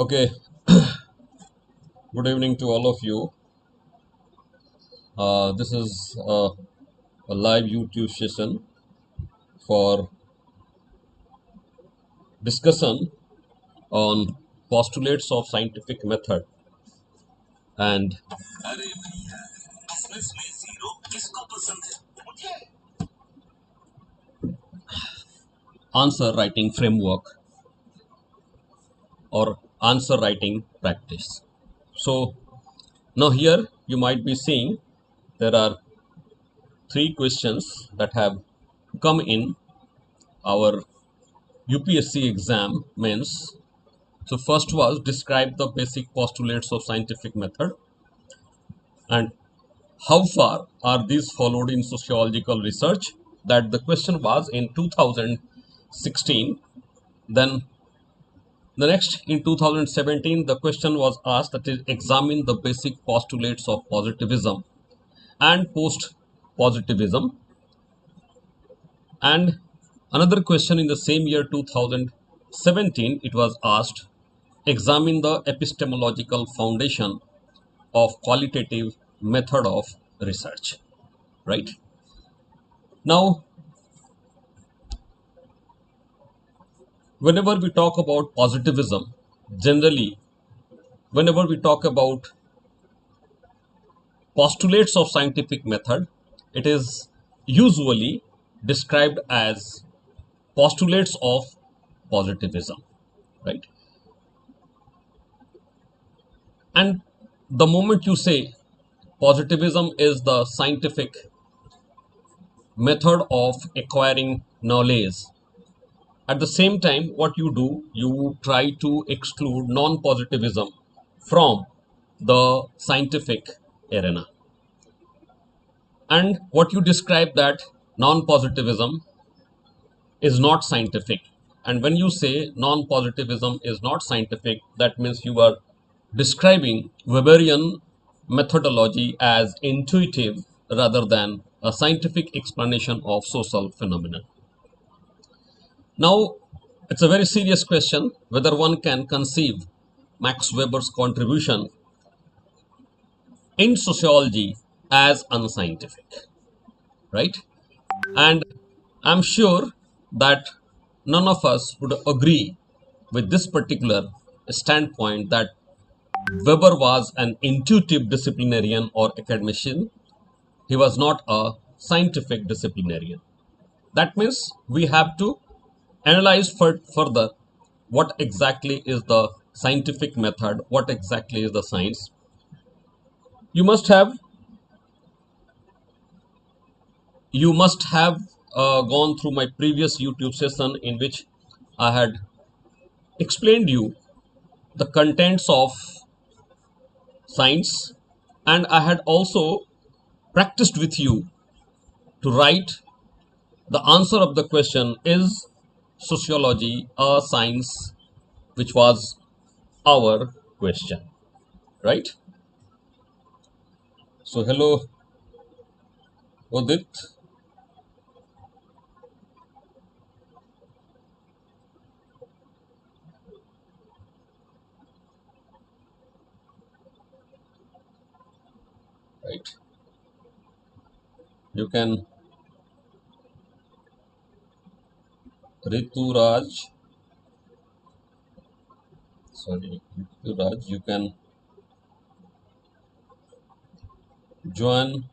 Okay, good evening to all of you. This is a live YouTube session for discussion on postulates of scientific method and answer writing framework or answer writing practice. So now here you might be seeing there are three questions that have come in our UPSC exam means. So first was describe the basic postulates of scientific method and how far are these followed in sociological research. That the question was in 2016. Then the next in 2017 the question was asked, that is examine the basic postulates of positivism and post positivism. And another question in the same year 2017, it was asked, examine the epistemological foundation of qualitative method of research. Right now, whenever we talk about positivism, generally whenever we talk about postulates of scientific method, it is usually described as postulates of positivism, right? And the moment you say positivism is the scientific method of acquiring knowledge, at the same time what you do, you try to exclude non-positivism from the scientific arena. And what you describe, that non-positivism is not scientific. And when you say non-positivism is not scientific, that means you are describing Weberian methodology as intuitive rather than a scientific explanation of social phenomena. Now, it's a very serious question whether one can conceive Max Weber's contribution in sociology as unscientific, right? And I'm sure that none of us would agree with this particular standpoint, that Weber was an intuitive disciplinarian or academician. He was not a scientific disciplinarian. That means we have to analyze further what exactly is the scientific method, what exactly is the science. You must have gone through my previous YouTube session in which I had explained you the contents of science, and I had also practiced with you to write the answer of the question, is sociology a science, which was our question, right? So hello Udit. Right, you can. Rituraj, Rituraj, you can join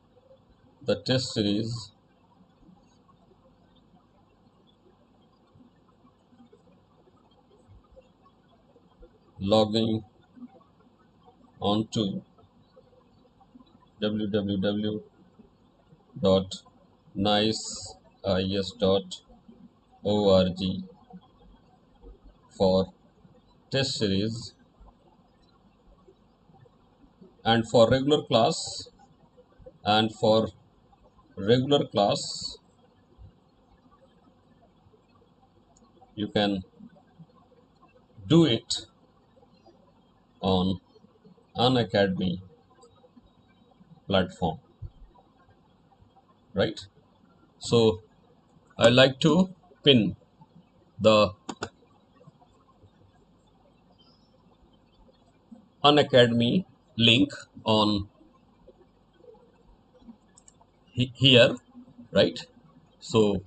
the test series logging on to www.niceis.org for test series, and for regular class, and for regular class you can do it on Unacademy platform, right? So I like to pin the Unacademy link on here, right? So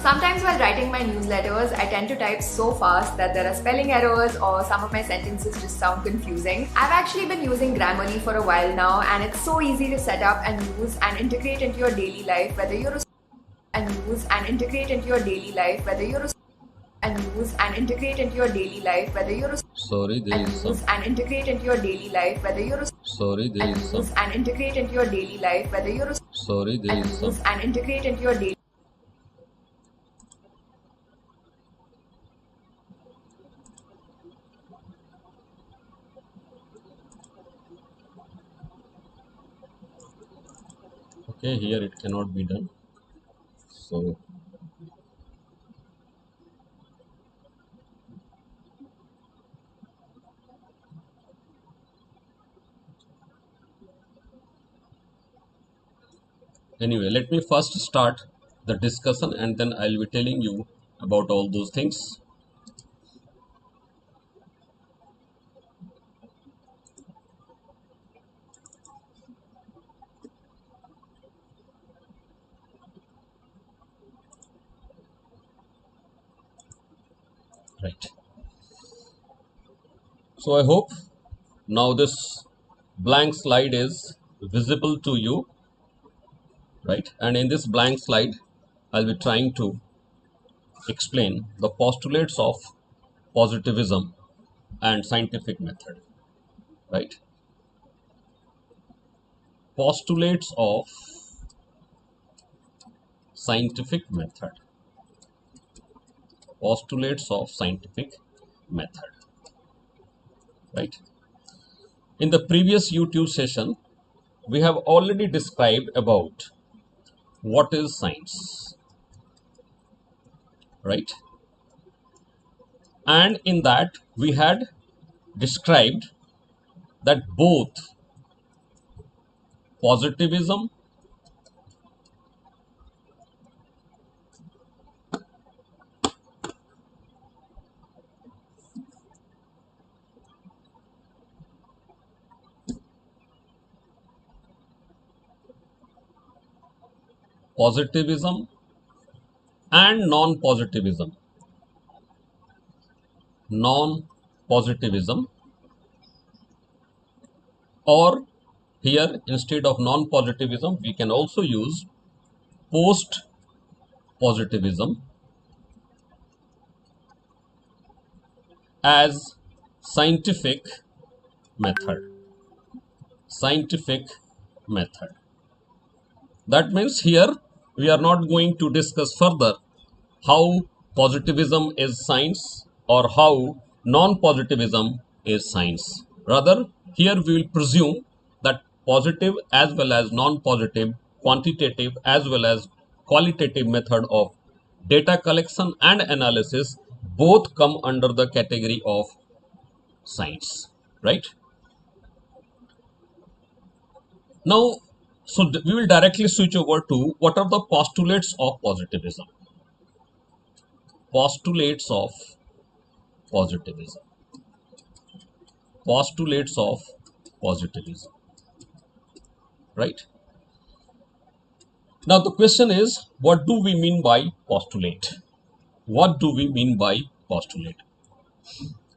Sometimes while writing my newsletters, I tend to type so fast that there are spelling errors or some of my sentences just sound confusing. I've actually been using Grammarly for a while now, and it's so easy to set up and use and integrate into your daily life, whether you're a and use and integrate into your daily life, whether you're a and use and integrate into your daily life, whether you're a sorry, there and is use and integrate into your daily life, whether you're a sorry, there and is use and integrate into your daily life, whether you're a sorry, there and is use and integrate into your daily. okay. Here it cannot be done. So anyway, let me first start the discussion and then I'll be telling you about all those things. Right. So I hope now this blank slide is visible to you, right? And in this blank slide, I'll be trying to explain the postulates of positivism and scientific method, right? Postulates of scientific method. Postulates of scientific method, right? In the previous YouTube session, we have already described about what is science, right? And in that we had described that both positivism positivism and non-positivism, or here instead of non-positivism we can also use post-positivism as scientific method. Scientific method. That means here we are not going to discuss further how positivism is science or how non-positivism is science. Rather, here we will presume that positive as well as non-positive, quantitative as well as qualitative method of data collection and analysis both come under the category of science, right? Now, so we will directly switch over to what are the postulates of positivism. Postulates of positivism. Postulates of positivism. Right? Now the question is, what do we mean by postulate? What do we mean by postulate?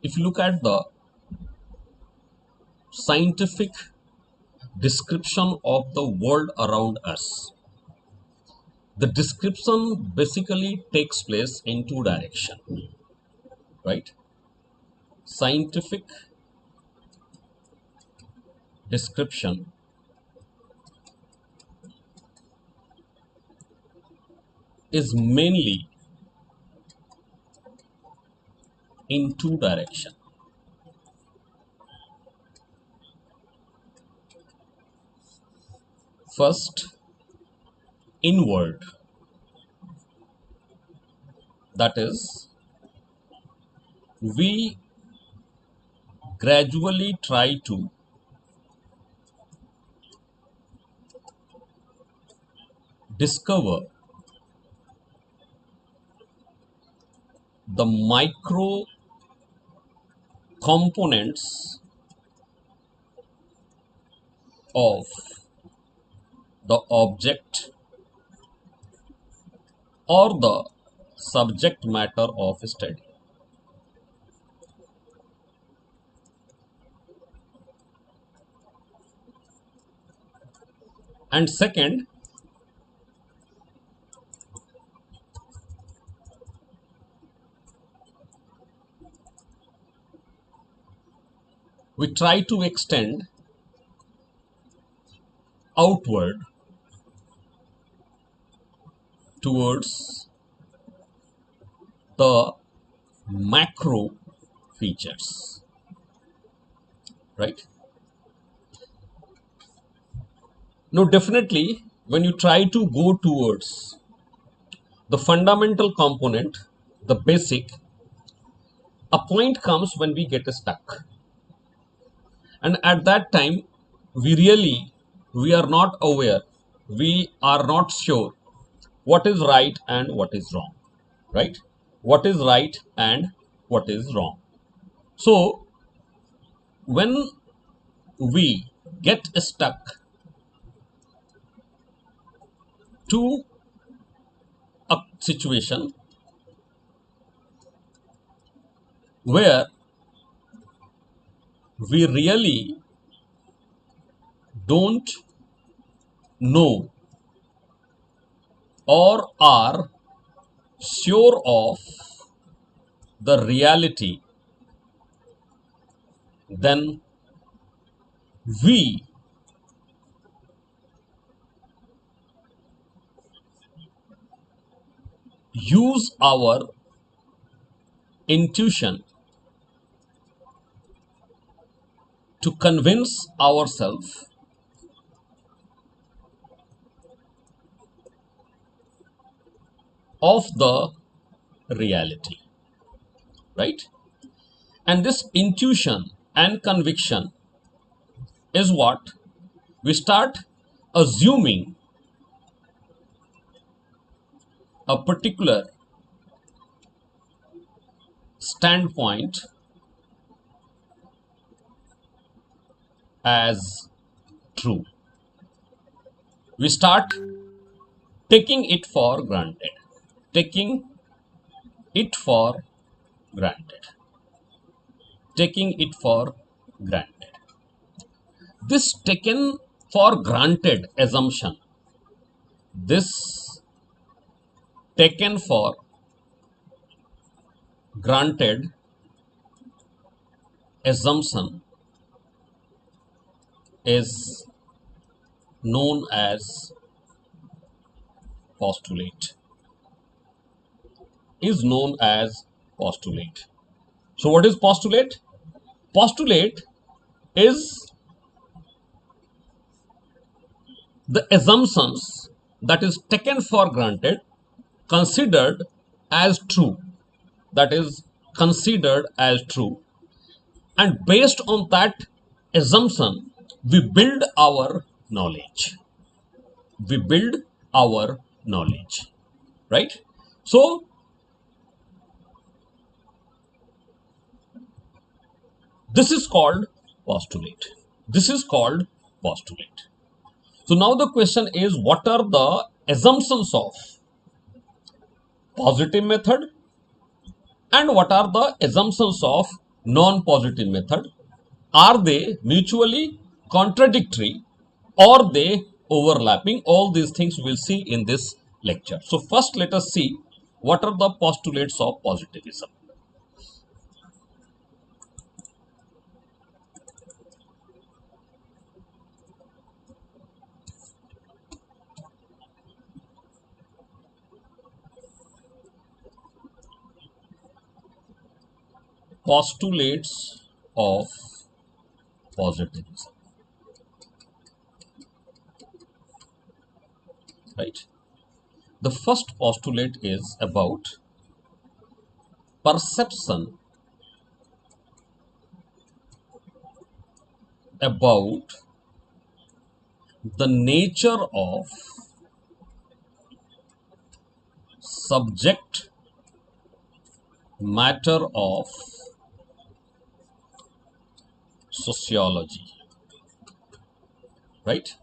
If you look at the scientific description of the world around us, the description basically takes place in two directions, right? Scientific description is mainly in two directions. First, inward, that is, we gradually try to discover the micro components of the object or the subject matter of study. And second, we try to extend outward towards the macro features, right? Now, definitely, when you try to go towards the fundamental component, the basic, a point comes when we get stuck. And at that time, we are not aware, we are not sure what is right and what is wrong, right? What is right and what is wrong. So, when we get stuck to a situation where we really don't know or are sure of the reality, then we use our intuition to convince ourselves of the reality, right? And this intuition and conviction is what we start assuming a particular standpoint as true. We start taking it for granted, taking it for granted, taking it for granted. This taken for granted assumption, this taken for granted assumption is known as postulate, is known as postulate. So what is postulate? Postulate is the assumptions that is taken for granted, considered as true, that is considered as true, and based on that assumption we build our knowledge, we build our knowledge, right? So this is called postulate, this is called postulate. So now the question is, what are the assumptions of positive method and what are the assumptions of non-positive method? Are they mutually contradictory or they overlapping? All these things we'll see in this lecture. So first let us see what are the postulates of positivism. Postulates of positivism, right? The first postulate is about perception about the nature of subject matter of sociology, right?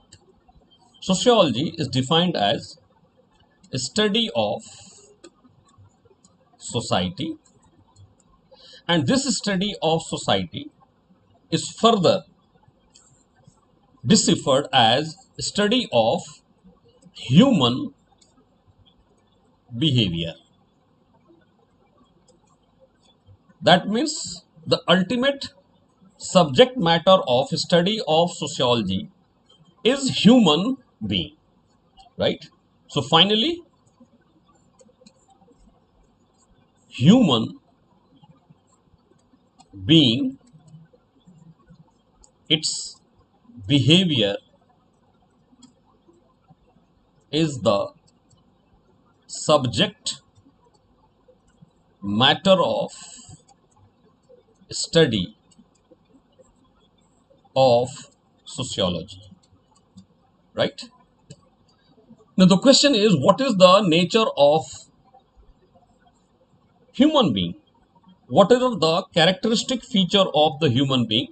Sociology is defined as a study of society, and this study of society is further deciphered as a study of human behavior. That means the ultimate subject matter of study of sociology is human being, right? So finally, human being, its behavior is the subject matter of study of sociology, right? Now the question is, what is the nature of human being? What are the characteristic feature of the human being,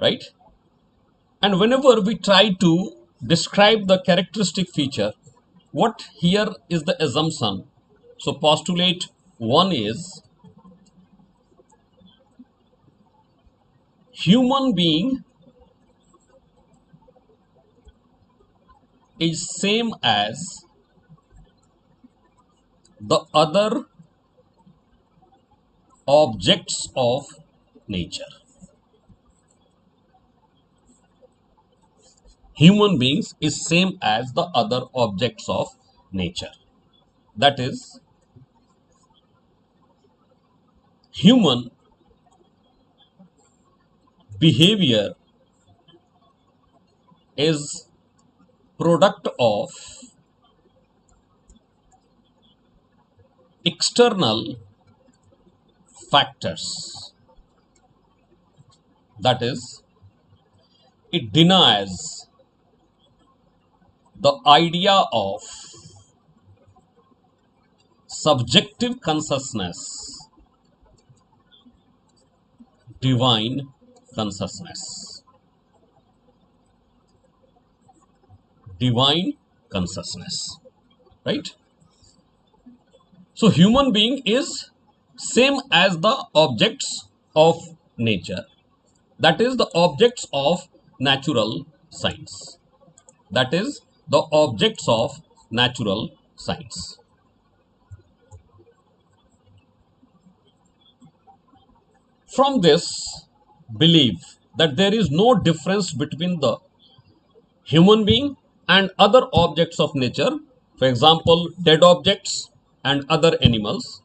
right? And whenever we try to describe the characteristic feature, what here is the assumption? So postulate 1 is human being is same as the other objects of nature. Human beings is same as the other objects of nature. That is, human behavior is product of external factors. That is, it denies the idea of subjective consciousness, divine consciousness. Divine consciousness, right? So human being is same as the objects of nature. That is the objects of natural science. That is the objects of natural science. From this belief that there is no difference between the human being and other objects of nature, for example, dead objects and other animals,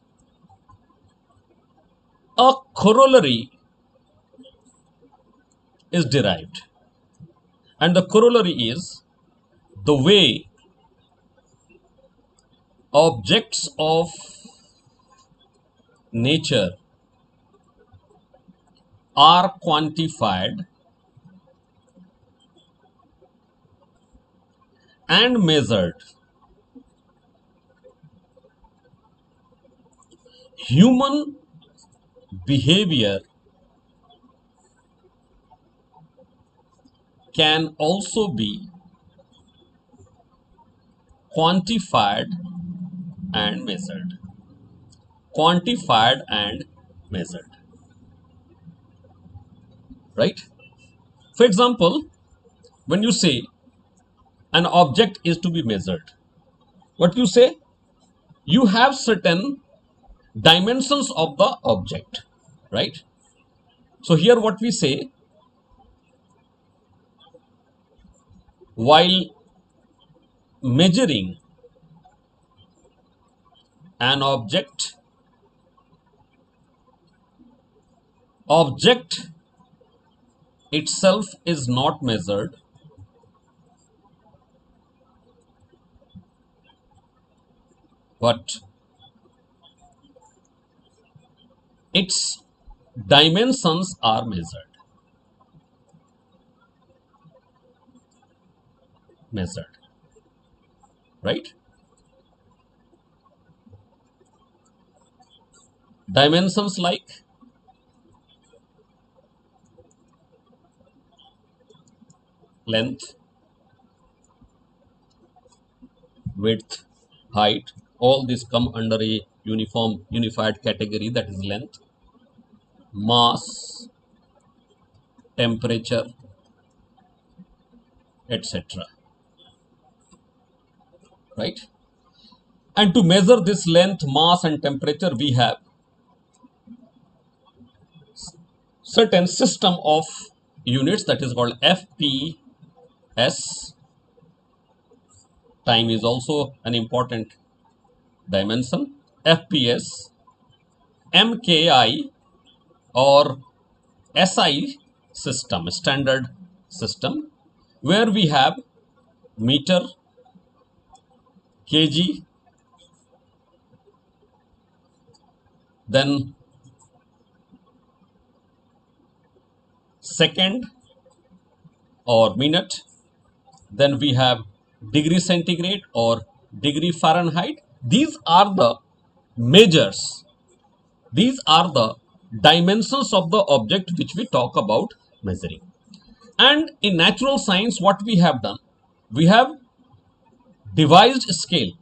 a corollary is derived. And the corollary is the way objects of nature are quantified and measured. Human behavior can also be quantified and measured. Quantified and measured. Right? For example, when you say an object is to be measured, what you say? You have certain dimensions of the object, right? So here what we say, while measuring an object itself is not measured, but its dimensions are measured, right? dimensions like length, width, height, all these come under a unified category, that is length, mass, temperature, etc. Right? And to measure this length, mass and temperature, we have certain system of units that is called FPS. Time is also an important dimension. FPS, MKI or SI system, standard system, where we have meter, kg, then second or minute, then we have degree centigrade or degree Fahrenheit. These are the measures, these are the dimensions of the object which we talk about measuring. And in natural science, what we have done, we have devised scale.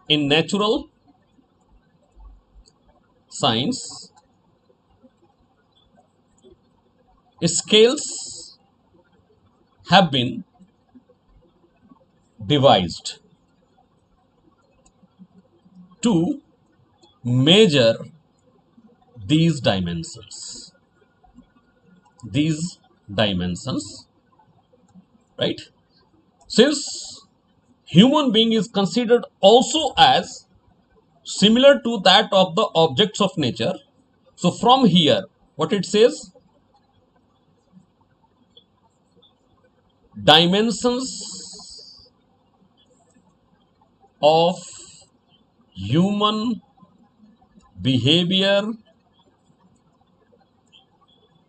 In natural science, scales have been devised to measure these dimensions. These dimensions, right? Since human being is considered also as similar to that of the objects of nature, so from here, what it says, dimensions of human behavior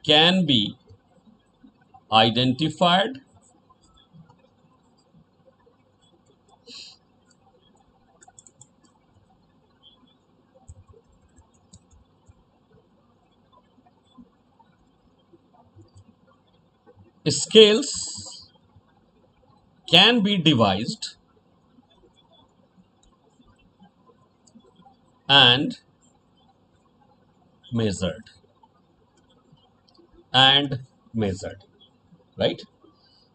can be identified scales can be devised and measured right?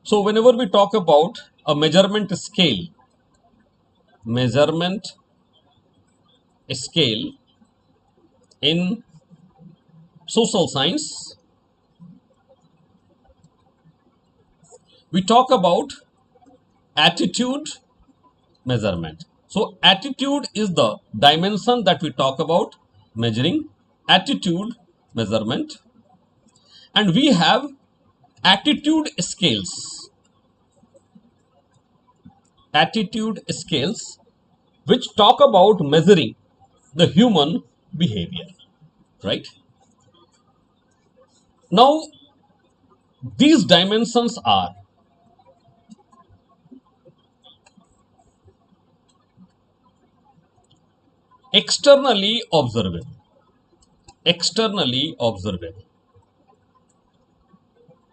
So whenever we talk about a measurement scale in social science, we talk about attitude measurement. So attitude is the dimension that we talk about measuring, attitude measurement. And we have attitude scales which talk about measuring the human behavior, right? Now these dimensions are externally observable,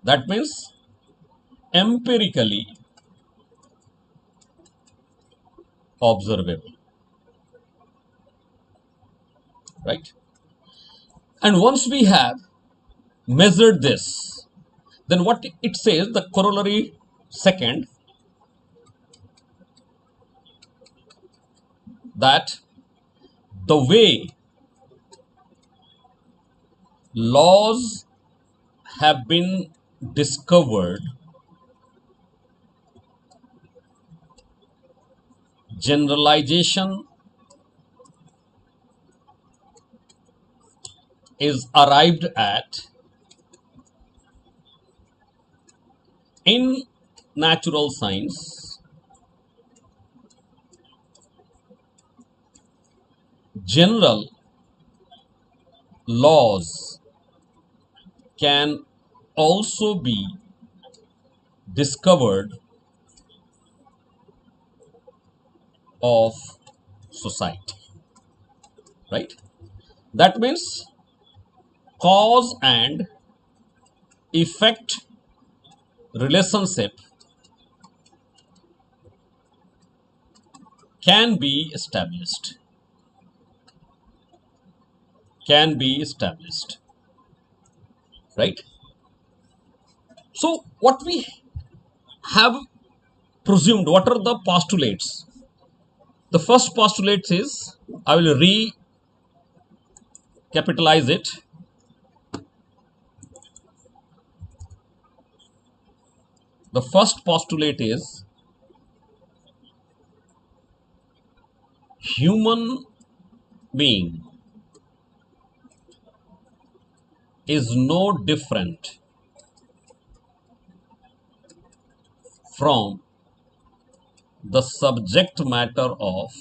that means empirically observable, right? And once we have measured this, then what it says, the corollary second, that the way laws have been discovered, generalization is arrived at in natural science, general laws can also be discovered of society, right? That means cause and effect relationship can be established. Can be established. Right? So what we have presumed, what are the postulates? The first postulate is, I will recapitalize it. The first postulate is human being is no different from the subject matter of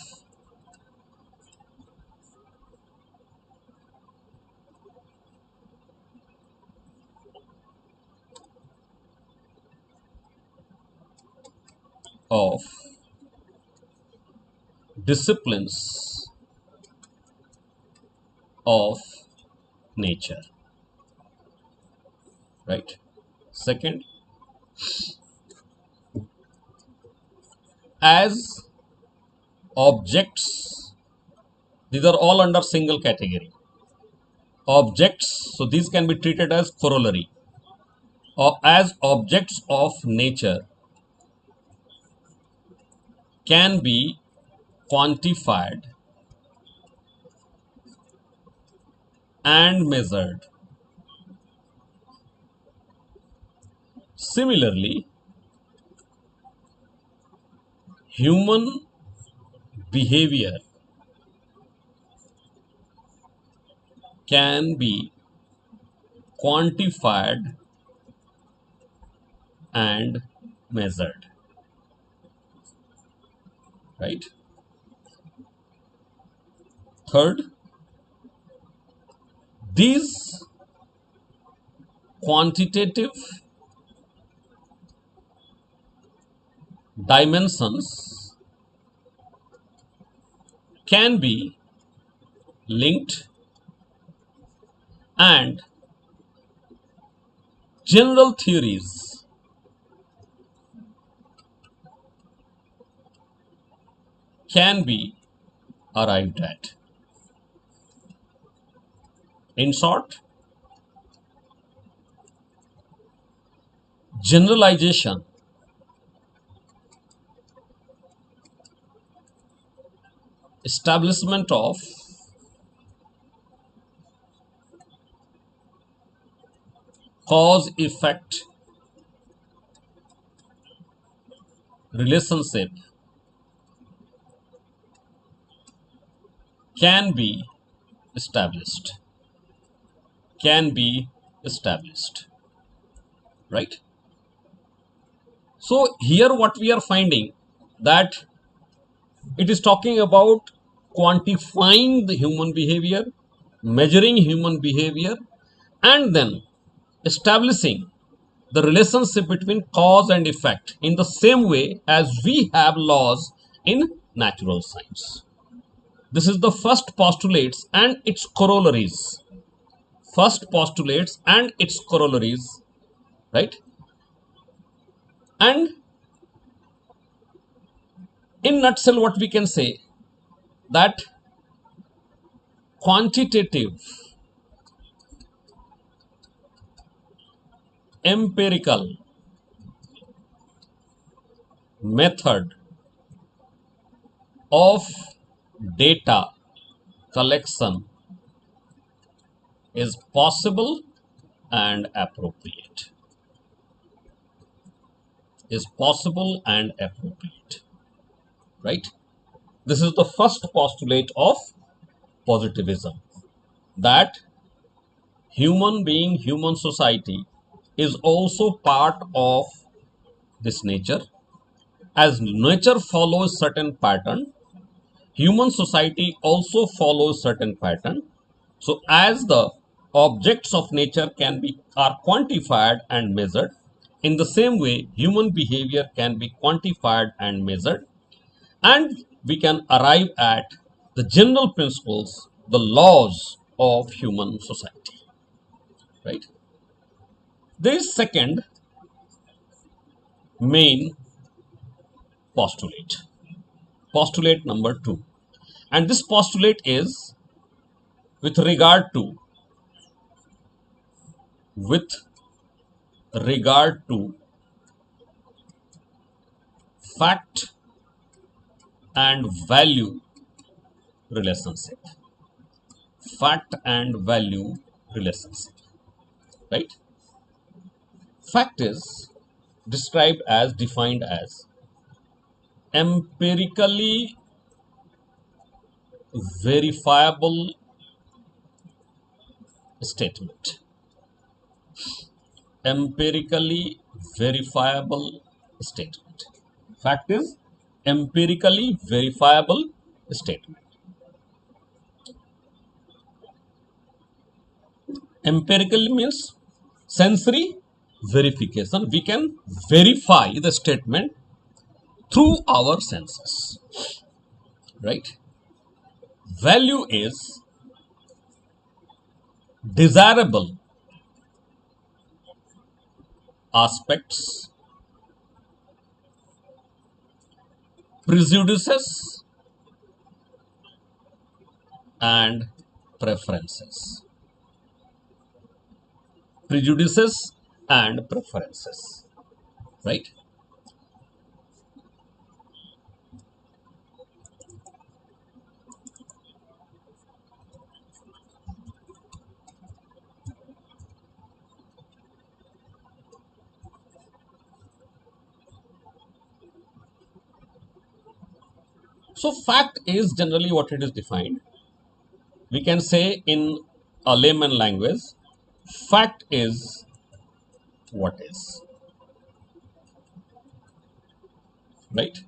disciplines of nature. Right? Second, as objects, these are all under single category. Objects, so these can be treated as corollary, or as objects of nature can be quantified and measured. Similarly, human behavior can be quantified and measured. Right? Third, these quantitative dimensions can be linked and general theories can be arrived at. In short, generalization establishment of cause effect relationship can be established, right? So here what we are finding, that it is talking about quantifying the human behavior, measuring human behavior, and then establishing the relationship between cause and effect in the same way as we have laws in natural science. This is the first postulates and its corollaries. First postulates and its corollaries, right? And in nutshell, what we can say, that quantitative empirical method of data collection is possible and appropriate. Right? This is the first postulate of positivism, that human being, human society is also part of this nature. As nature follows certain pattern, human society also follows certain pattern. So as the objects of nature are quantified and measured, in the same way human behavior can be quantified and measured, and we can arrive at the general principles, the laws of human society, right? There is second main postulate, postulate number 2, and this postulate is with regard to with regard to fact and value relationship, fact and value relationship, right? Fact is described as, defined as, empirically verifiable statement, empirically verifiable statement. Fact is empirically verifiable statement. Empirical means sensory verification. We can verify the statement through our senses, right? Value is desirable aspects, prejudices, and preferences. Prejudices and preferences, right? So fact is generally what it is defined. We can say in a layman language, fact is what is, right?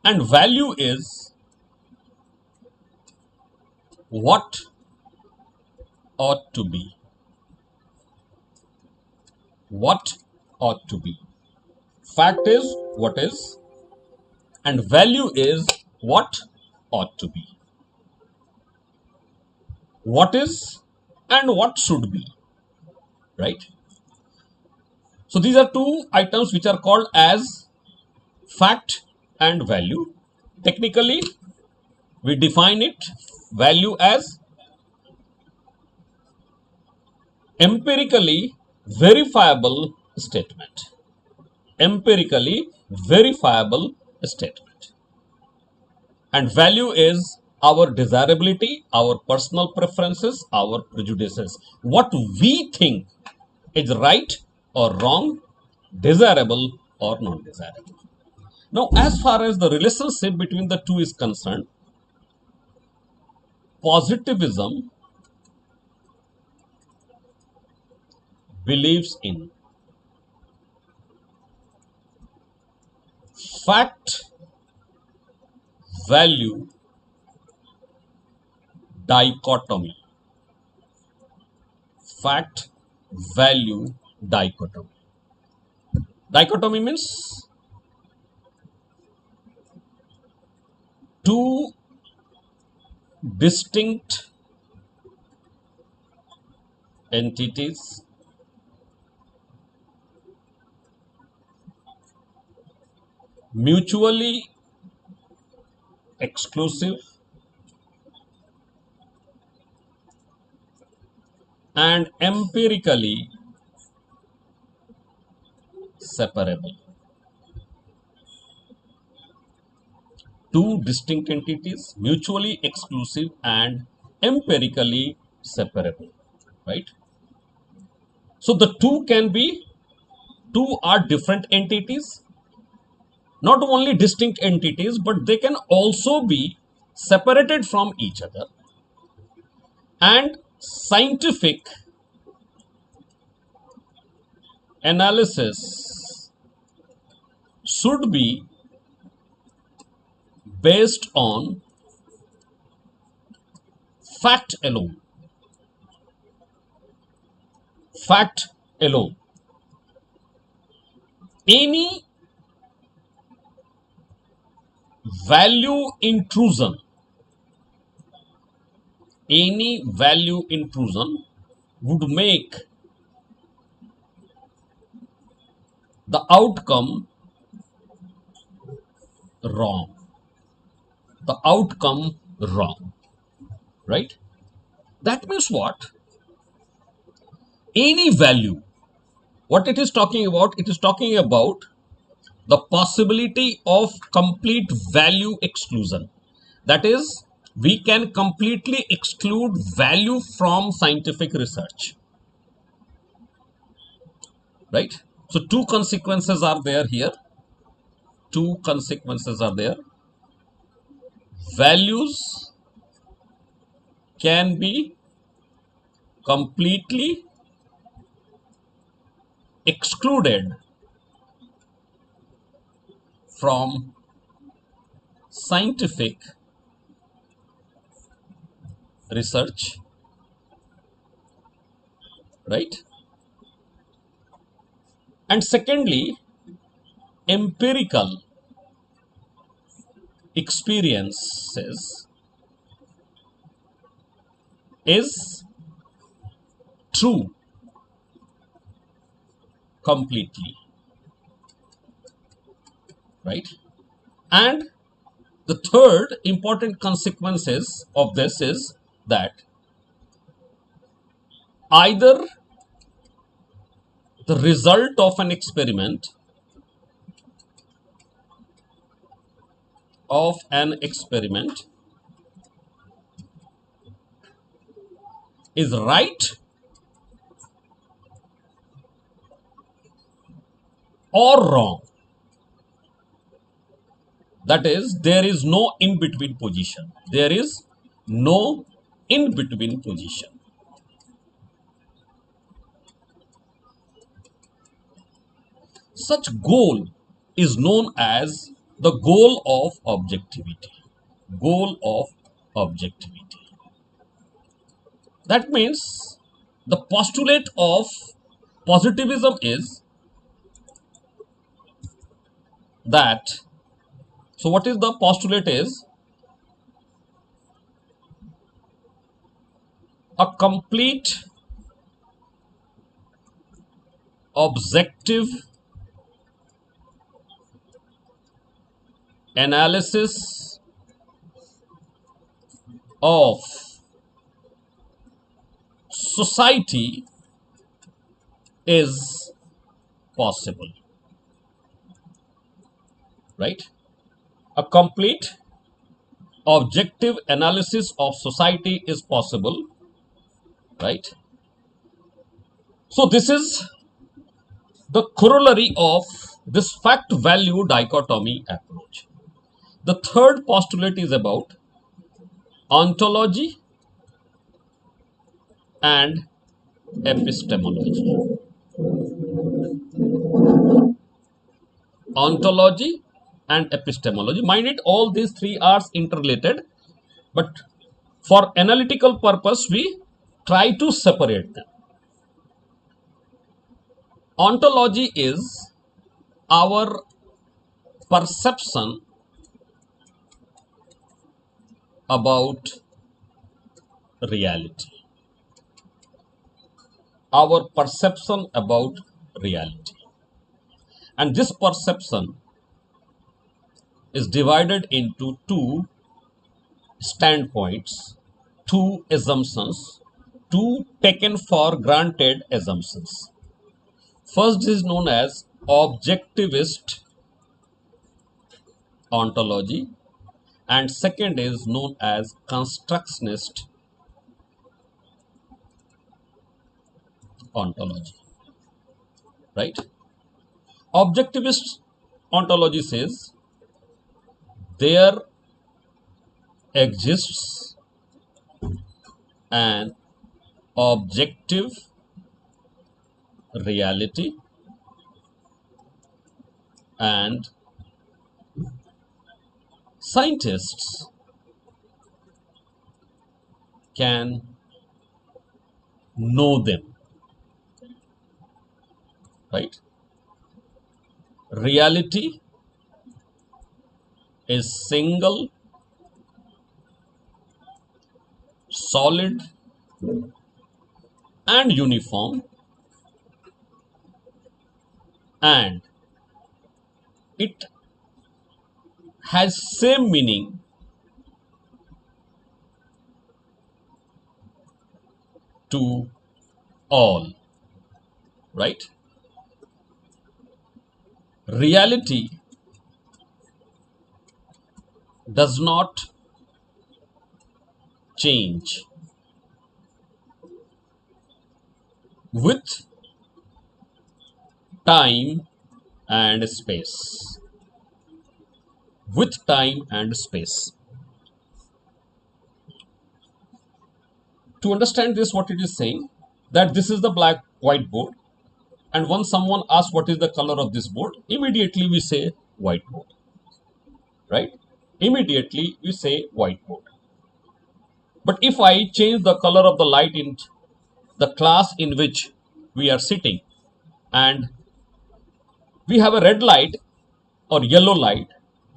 And value is what ought to be, what ought to be. Fact is what is, and value is what ought to be, what is and what should be, right? So these are two items which are called as fact and value. Technically, we define it, value, as empirically verifiable statement. Empirically verifiable statement. And value is our desirability, our personal preferences, our prejudices. What we think is right or wrong, desirable or non-desirable. Now, as far as the relationship between the two is concerned, positivism believes in fact value dichotomy. Fact value dichotomy. Dichotomy means two distinct entities mutually exclusive and empirically separable. Two distinct entities, mutually exclusive and empirically separable, right? So the two are different entities, not only distinct entities, but they can also be separated from each other. And scientific analysis should be based on fact alone. Fact alone. Any value intrusion any value intrusion would make the outcome wrong. The outcome wrong, right? That means what? Any value. What it is talking about? It is talking about the possibility of complete value exclusion. That is, we can completely exclude value from scientific research, right? So two consequences are there here. Two consequences are there. Values can be completely excluded from scientific research, right? And secondly, empirical experiences is true completely, right? And the third important consequences of this is that either the result of an experiment is right or wrong. That is, there is no in between position. There is no in between position. Such goal is known as the goal of objectivity. Goal of objectivity. That means the postulate of positivism is that, so what is the postulate is? A complete objective analysis of society is possible, right? A complete objective analysis of society is possible, right? So this is the corollary of this fact value dichotomy approach. The third postulate is about ontology and epistemology. Ontology and epistemology. Mind it, all these three are interrelated, but for analytical purpose, we try to separate them. Ontology is our perception about reality. Our perception about reality. And this perception is divided into two standpoints, two assumptions, two taken for granted assumptions. First is known as Objectivist Ontology, and second is known as Constructionist Ontology, right? Objectivist Ontology says there exists an objective reality and scientists can know them, right? Reality is single solid and uniform, and it has same meaning to all, right? Reality does not change with time and space. With time and space. To understand this, what it is saying, that this is the black whiteboard, and once someone asks what is the color of this board, immediately we say whiteboard, right? Immediately we say whiteboard. But if I change the color of the light in the class in which we are sitting, and we have a red light or yellow light,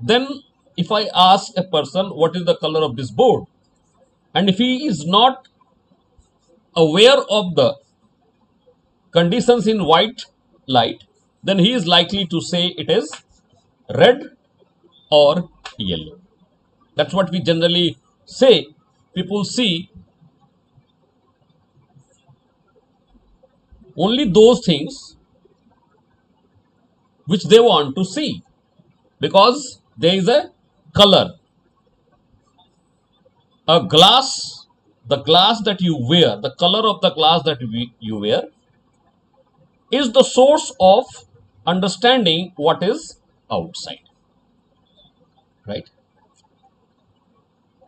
then if I ask a person what is the color of this board, and if he is not aware of the conditions in white light, then he is likely to say it is red or yellow. That's what we generally say. People see only those things which they want to see, because there is a color. A glass, the glass that you wear, the color of the glass that you wear is the source of understanding what is outside, right?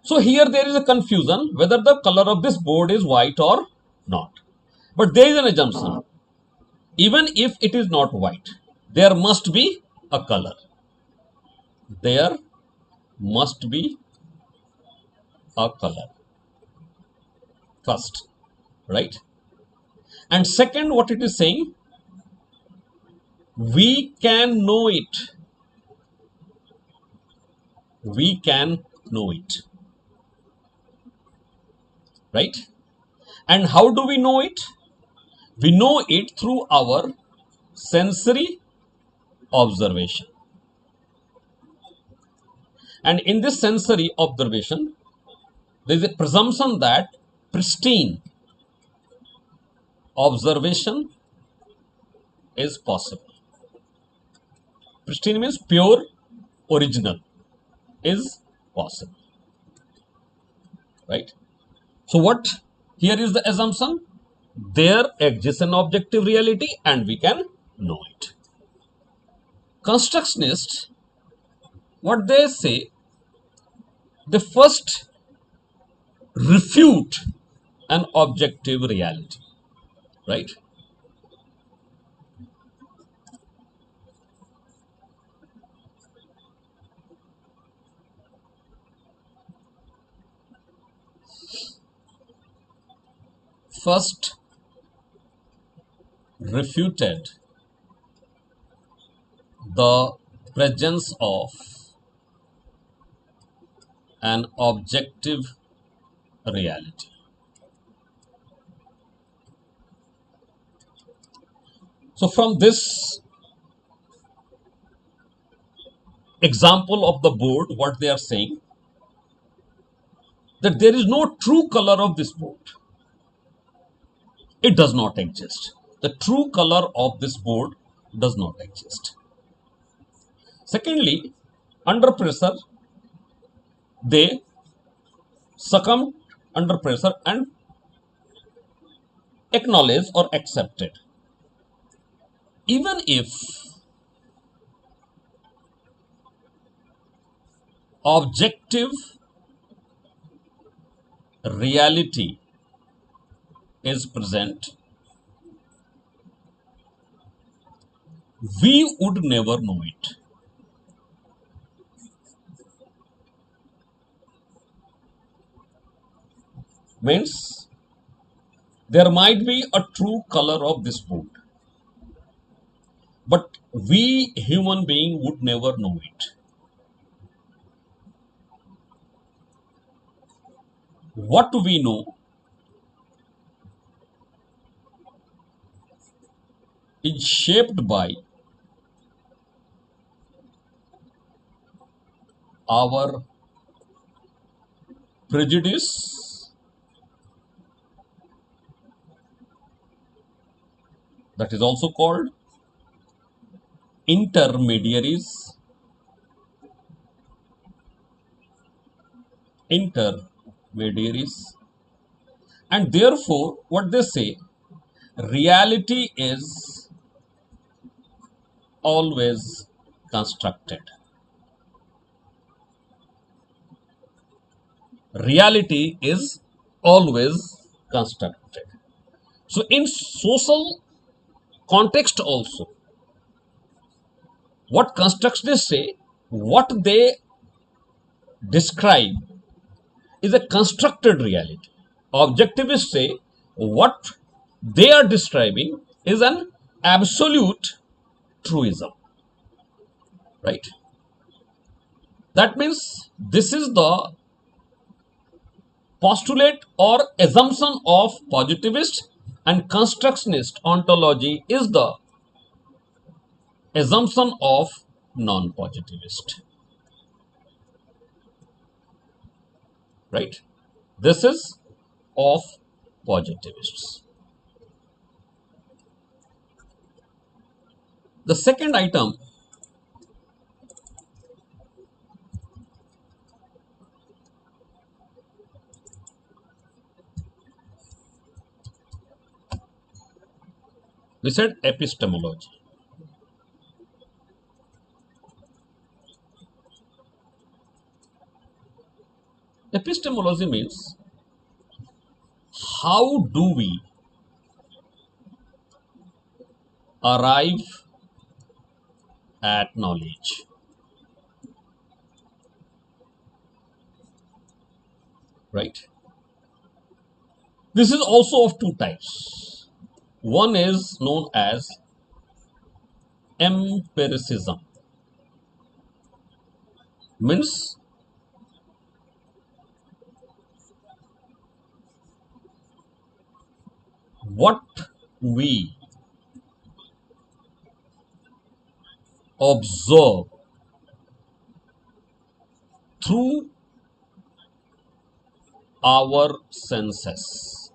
So here there is a confusion whether the color of this board is white or not. But there is an assumption. Even if it is not white, there must be a color. There must be a color. First, right? And second, what it is saying, we can know it. We can know it. Right? And how do we know it? We know it through our sensory observation. And in this sensory observation, there is a presumption that pristine observation is possible. Pristine means pure, original, is possible. Right? So what here is the assumption? There exists an objective reality and we can know it. Constructionists, what they say, they first refute an objective reality, right? First refuted the presence of an objective reality. So from this example of the board, what they are saying, that there is no true color of this board. It does not exist. The true color of this board does not exist. Secondly, under pressure, they succumb under pressure and acknowledge or accept it. Even if objective reality is present, we would never know it. Means there might be a true color of this board, but we human being would never know it. what we know is shaped by our prejudice, that is also called intermediaries, intermediaries, and therefore what they say, reality is always constructed. Reality is always constructed. So in social context also, what constructionists say, what they describe is a constructed reality. Objectivists say what they are describing is an absolute truism, right? That means this is the postulate or assumption of positivist, and constructionist ontology is the assumption of non-positivist, right? This is of positivists. The second item, we said epistemology. Epistemology means how do we arrive at knowledge, right? This is also of two types. One is known as empiricism, means what we observe through our senses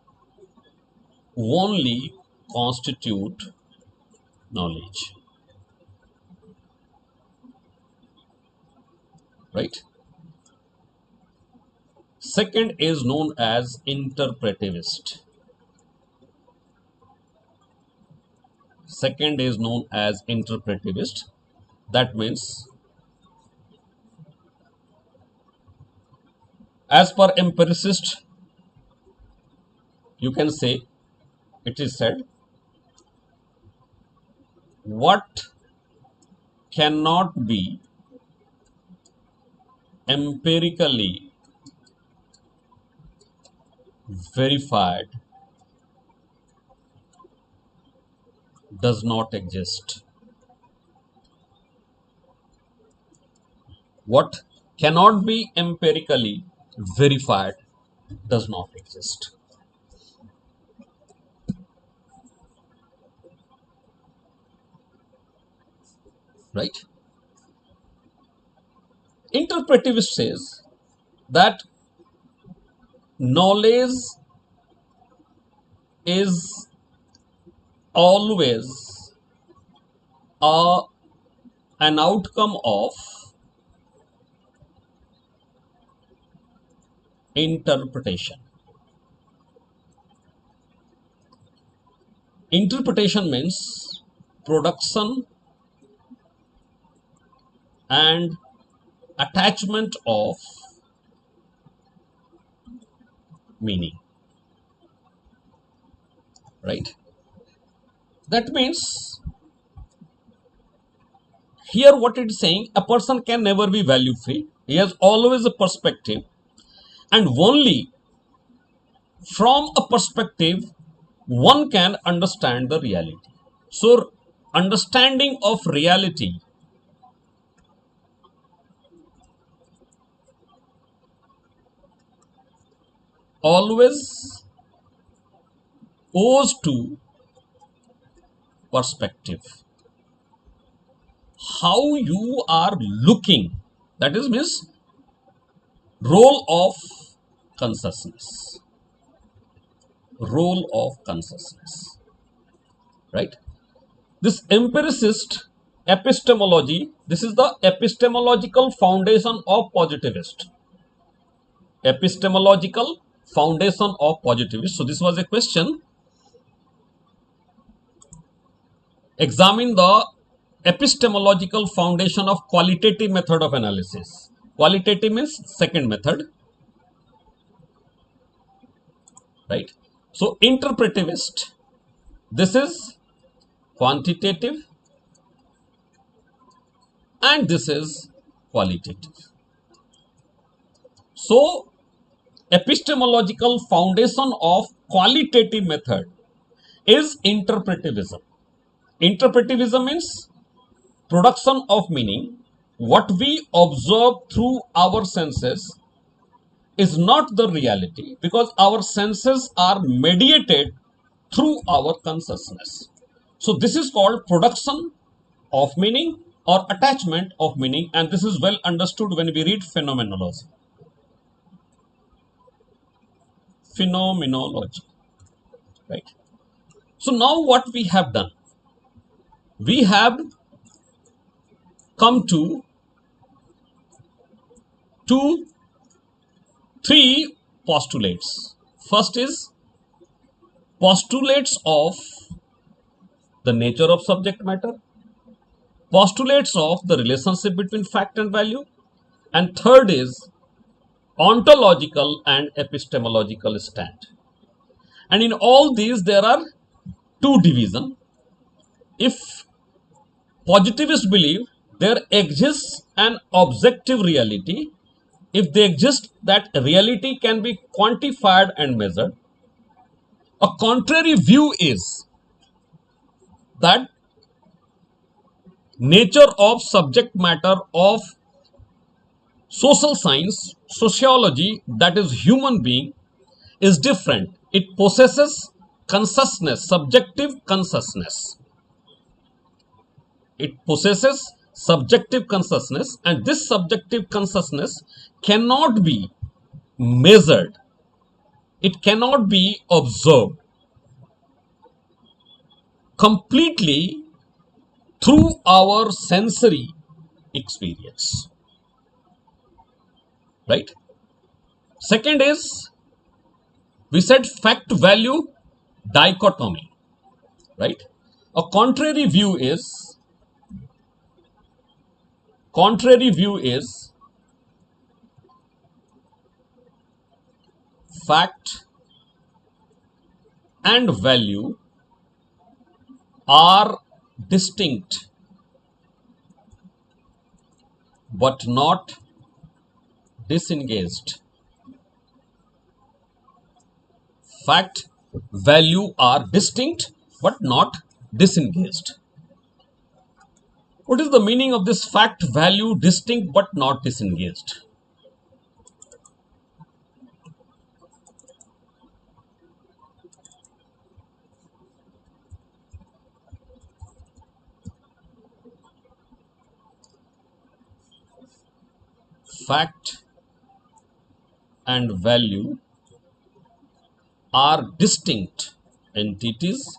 only constitute knowledge, right? Second is known as interpretivist. Second is known as interpretivist. That means, as per empiricist, you can say, it is said, what cannot be empirically verified does not exist. What cannot be empirically verified does not exist, right? Interpretivist says that knowledge is always a, an outcome of interpretation. Interpretation means production and attachment of meaning, right? That means here what it is saying, a person can never be value free. He has always a perspective, and only from a perspective one can understand the reality. So understanding of reality always owes to perspective. How you are looking, that is means role of consciousness. Role of consciousness. Right? This empiricist epistemology, this is the epistemological foundation of positivist. Epistemological foundation of positivist. So this was a question. Examine the epistemological foundation of qualitative method of analysis. Qualitative means second method. Right? So interpretivist, this is quantitative and this is qualitative. So epistemological foundation of qualitative method is interpretivism. Interpretivism means production of meaning. What we observe through our senses is not the reality because our senses are mediated through our consciousness. So this is called production of meaning or attachment of meaning, and this is well understood when we read phenomenology. Phenomenology, right? So now what we have done, we have come to three postulates. First is postulates of the nature of subject matter, postulates of the relationship between fact and value, and third is ontological and epistemological stand. And in all these there are two divisions. If positivists believe there exists an objective reality, if they exist, that reality can be quantified and measured. A contrary view is that nature of subject matter of social science, sociology, that is human being, is different. It possesses consciousness, subjective consciousness. It possesses subjective consciousness, and this subjective consciousness cannot be measured. It cannot be observed completely through our sensory experience. Right? Second is, we said fact value dichotomy. Right? A contrary view is fact and value are distinct but not disengaged. Fact, value are distinct but not disengaged. What is the meaning of this fact, value, distinct but not disengaged? Fact and value are distinct entities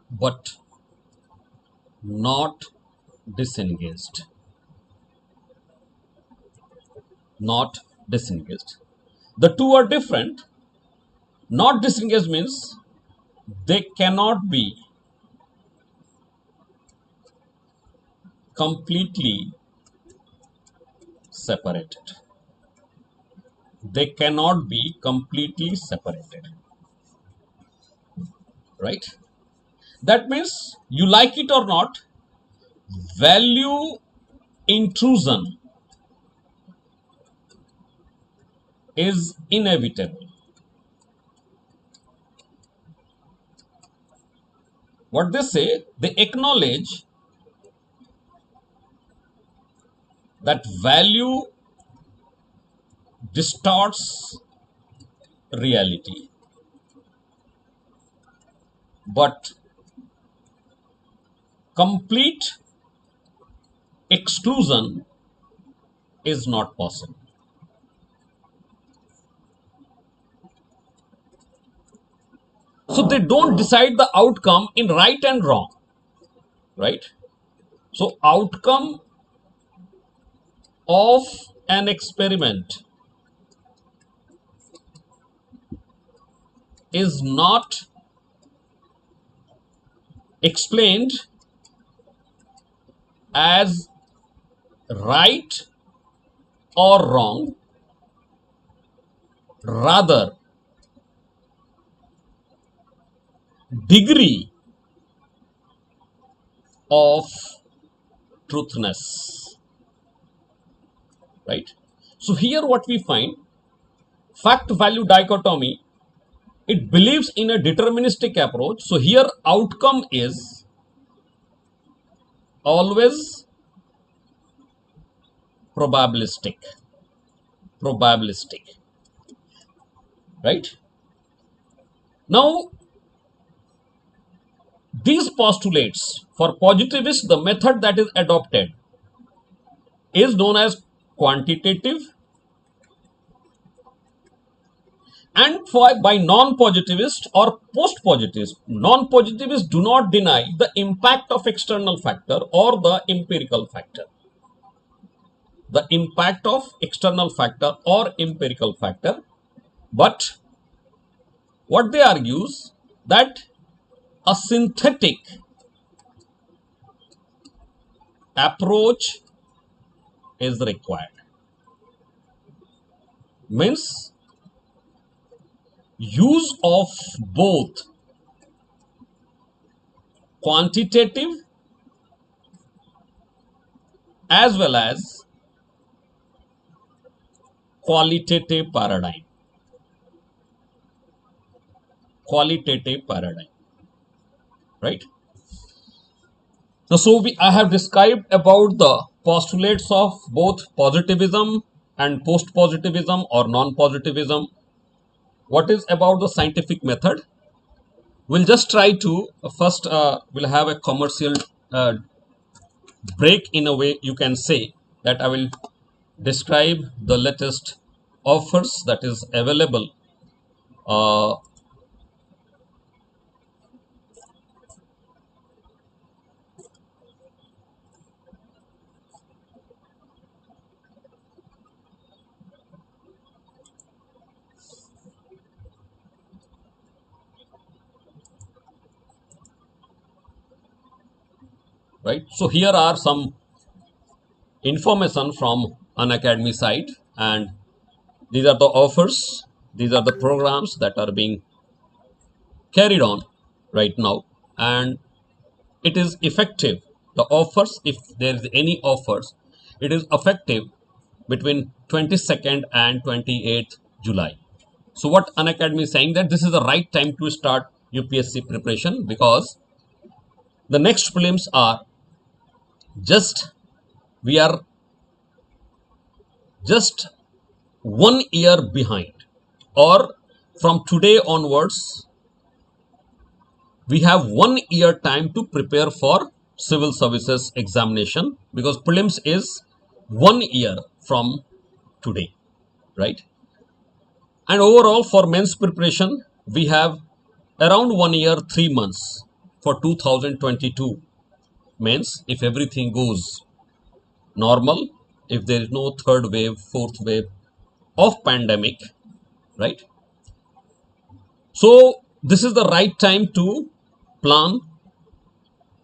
but not disengaged. Not disengaged. The two are different. Not disengaged means they cannot be completely separated. They cannot be completely separated. Right? That means, you like it or not, value intrusion is inevitable. What they say, they acknowledge that value distorts reality, but complete exclusion is not possible. So they don't decide the outcome in right and wrong, right? So outcome of an experiment is not explained as right or wrong, rather degree of truthness, right? So here what we find, fact value dichotomy, it believes in a deterministic approach. So here outcome is always probabilistic, right? Now these postulates, for positivists, the method that is adopted is known as quantitative, and by non-positivists or post-positivists, non-positivists do not deny the impact of external factor or the empirical factor. The impact of external factor or empirical factor, but what they argue is that a synthetic approach is required. Means use of both quantitative as well as qualitative paradigm. Right? Now, so I have described about the postulates of both positivism and post-positivism or non-positivism. What is about the scientific method? We'll just try to first we'll have a commercial break, in a way you can say that I will describe the latest offers that is available right. So here are some information from Unacademy site, and these are the offers, these are the programs that are being carried on right now, and it is effective. The offers, if there is any offers, it is effective between 22nd and 28th July. So what Unacademy is saying, that this is the right time to start UPSC preparation, because the next prelims are we are just 1 year behind, or from today onwards we have 1 year time to prepare for civil services examination, because prelims is 1 year from today, right? And overall for men's preparation we have around 1 year 3 months for 2022 means, if everything goes normal, if there is no third wave, fourth wave of pandemic, right? So this is the right time to plan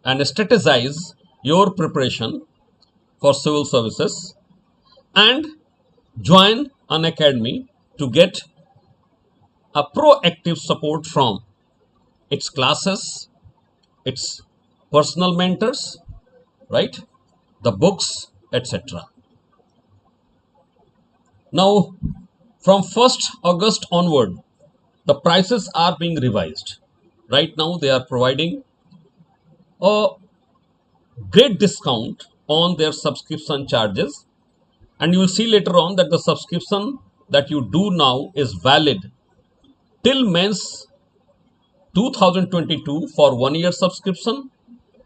and strategize your preparation for civil services, and join Unacademy to get a proactive support from its classes, its personal mentors, right, the books, etc. Now from 1st August onward, the prices are being revised. Right now they are providing a great discount on their subscription charges, And you will see later on that the subscription that you do now is valid till Men's 2022 for 1 year subscription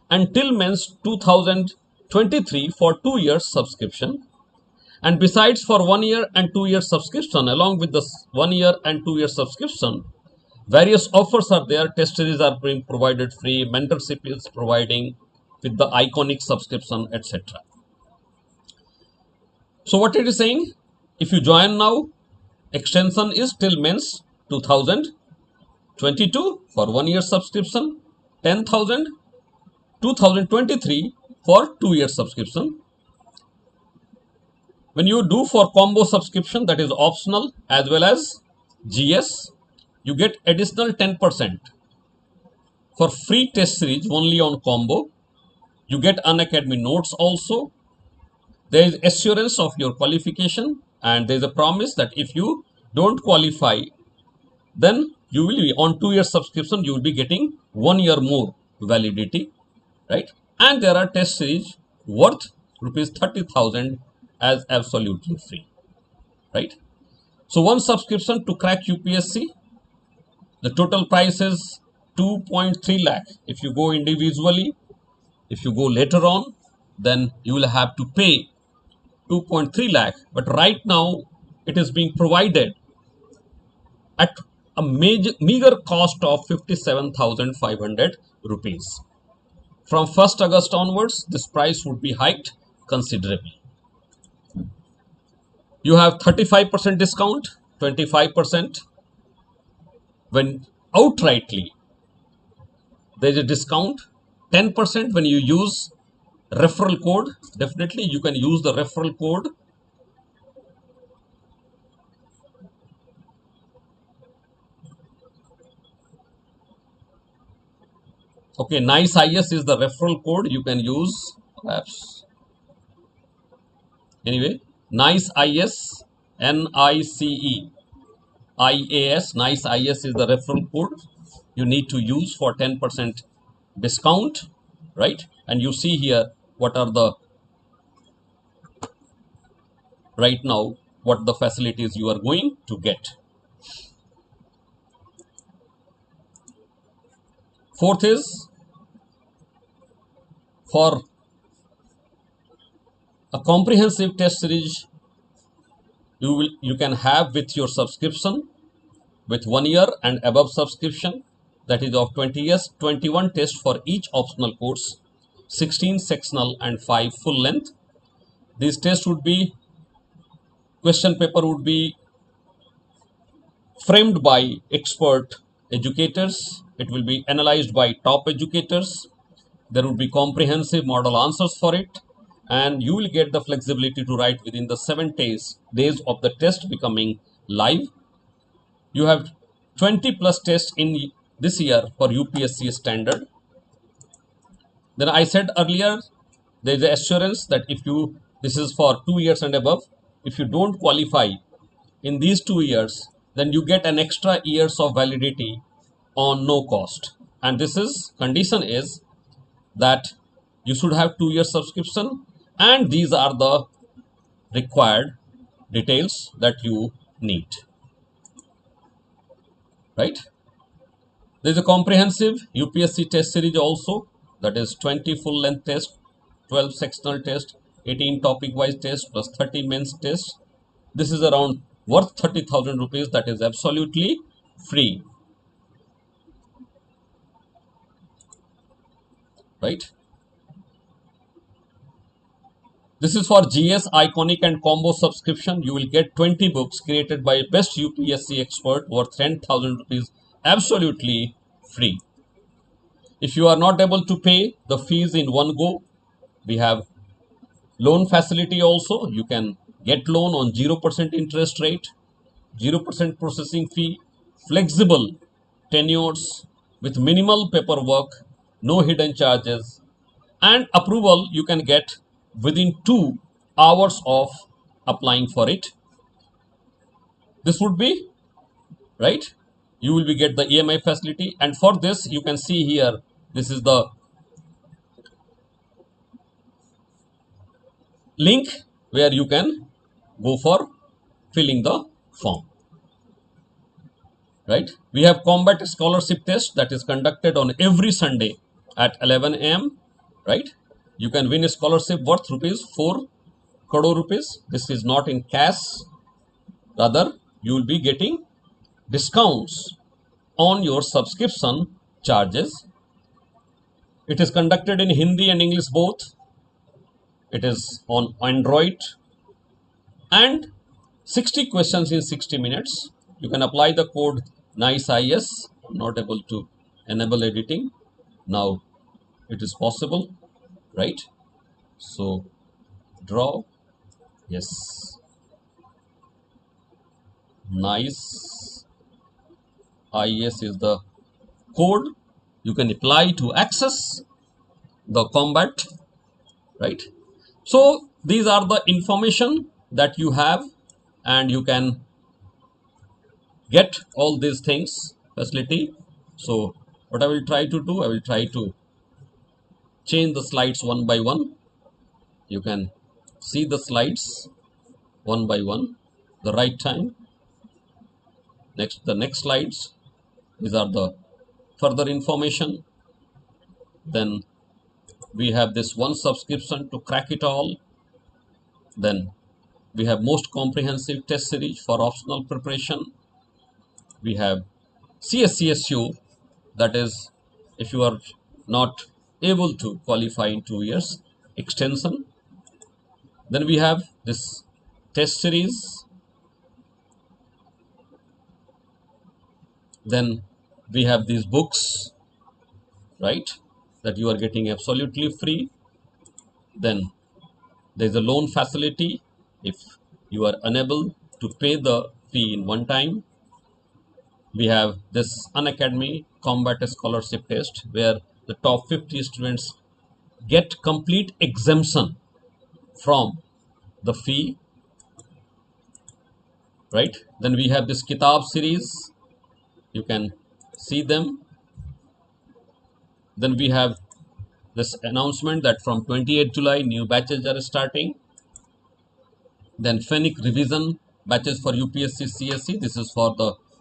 and till Men's 2023 for 2 years subscription. And besides, for 1 year and 2 year subscription, along with the 1 year and 2 year subscription, various offers are there. Test series are being provided free, mentorship is providing with the iconic subscription, etc. So what it is saying, if you join now, extension is till Men's 2022 for 1 year subscription, 10,000, 2023 for 2 year subscription. When you do for combo subscription, that is optional as well as GS, you get additional 10% for free test series only on combo. You get Unacademy notes also. There is assurance of your qualification, and there is a promise that if you don't qualify, then you will be on 2 year subscription, you will be getting 1 year more validity, right? And there are test series worth rupees 30,000 as absolutely free, right? So one subscription to crack UPSC, the total price is 2.3 lakh. If you go individually, if you go later on, then you will have to pay 2.3 lakh. But right now, it is being provided at a meager cost of 57,500 rupees. From 1st August onwards, this price would be hiked considerably. You have 35% discount, 25% when outrightly there is a discount, 10% when you use referral code. Definitely you can use the referral code. Okay, Nice IS is the referral code you can use, perhaps. Anyway, Nice IS, NICE IAS, Nice IS is the referral code you need to use for 10% discount, right? And you see here what are the, right now, what the facilities you are going to get. Fourth is, for a comprehensive test series you can have with your subscription with 1 year and above subscription, that is of 20 years, 21 tests for each optional course, 16 sectional and 5 full length. These tests would be, question paper would be framed by expert educators. It will be analyzed by top educators. There would be comprehensive model answers for it, and you will get the flexibility to write within the 7 days of the test becoming live. You have 20 plus tests in this year for UPSC standard. Then I said earlier, there is assurance that if you, this is for 2 years and above, if you don't qualify in these 2 years, then you get an extra years of validity on no cost. And this is, condition is that you should have 2 year subscription, and these are the required details that you need, right? There is a comprehensive UPSC test series also, that is 20 full length tests, 12 sectional tests, 18 topic wise tests plus 30 men's tests. This is around worth 30,000 rupees, that is absolutely free, right? This is for GS, Iconic and Combo subscription. You will get 20 books created by best UPSC expert worth 10,000 rupees absolutely free. If you are not able to pay the fees in one go, we have loan facility also. You can get loan on 0% interest rate, 0% processing fee, flexible tenures with minimal paperwork, no hidden charges, and approval you can get within 2 hours of applying for it. This would be, right, you will be get the EMI facility, and for this you can see here, this is the link where you can go for filling the form. Right? We have combat scholarship test that is conducted on every Sunday at 11 a.m. Right? You can win a scholarship worth rupees 4 crore rupees. This is not in cash. Rather, you will be getting discounts on your subscription charges. It is conducted in Hindi and English both. It is on Android and 60 questions in 60 minutes. You can apply the code NICEIS. I'm not able to enable editing. Now it is possible, right? So draw, yes, NICEIS is the code you can apply to access the combat, right? So these are the information that you have, and you can get all these things facility. So what I will try to do, I will try to change the slides one by one. You can see the slides one by one, the right time. The next slides, these are the further information. Then we have this one subscription to crack it all. Then we have most comprehensive test series for optional preparation. We have CSCSU, that is, if you are not able to qualify in 2 years, extension. Then we have this test series. Then we have these books, right, that you are getting absolutely free. Then there is a loan facility if you are unable to pay the fee in one time. We have this Unacademy Combat Scholarship Test, where the top 50 students get complete exemption from the fee, right? Then we have this Kitab series. You can see them. Then we have this announcement that from 28th July, new batches are starting. Then Fenwick revision batches for UPSC CSE. This is for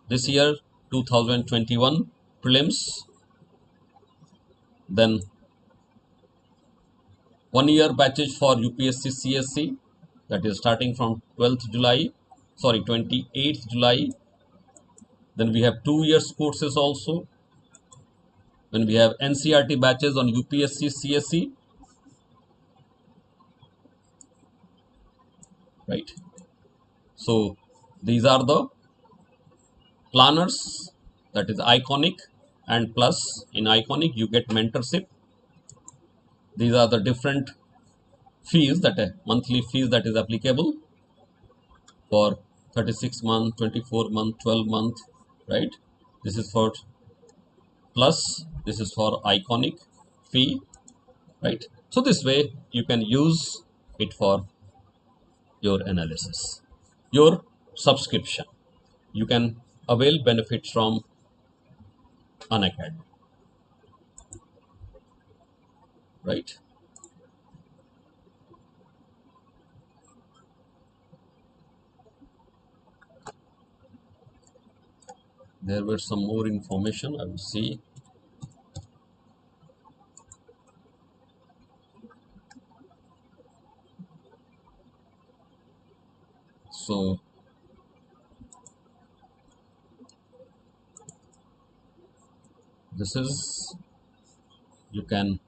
this year 2021 prelims. Then 1 year batches for UPSC CSE, that is starting from 28th July. Then we have 2 years courses also. Then we have NCRT batches on UPSC CSE, right? So these are the planners, that is Iconic, and plus in Iconic you get mentorship. These are the different fees, monthly fees that is applicable for 36 month, 24 month, 12 month, right? This is for plus, this is for Iconic fee, right? So this way you can use it for your analysis, your subscription. You can avail benefits from Unacademy, right? There were some more information I will see. So this is, you can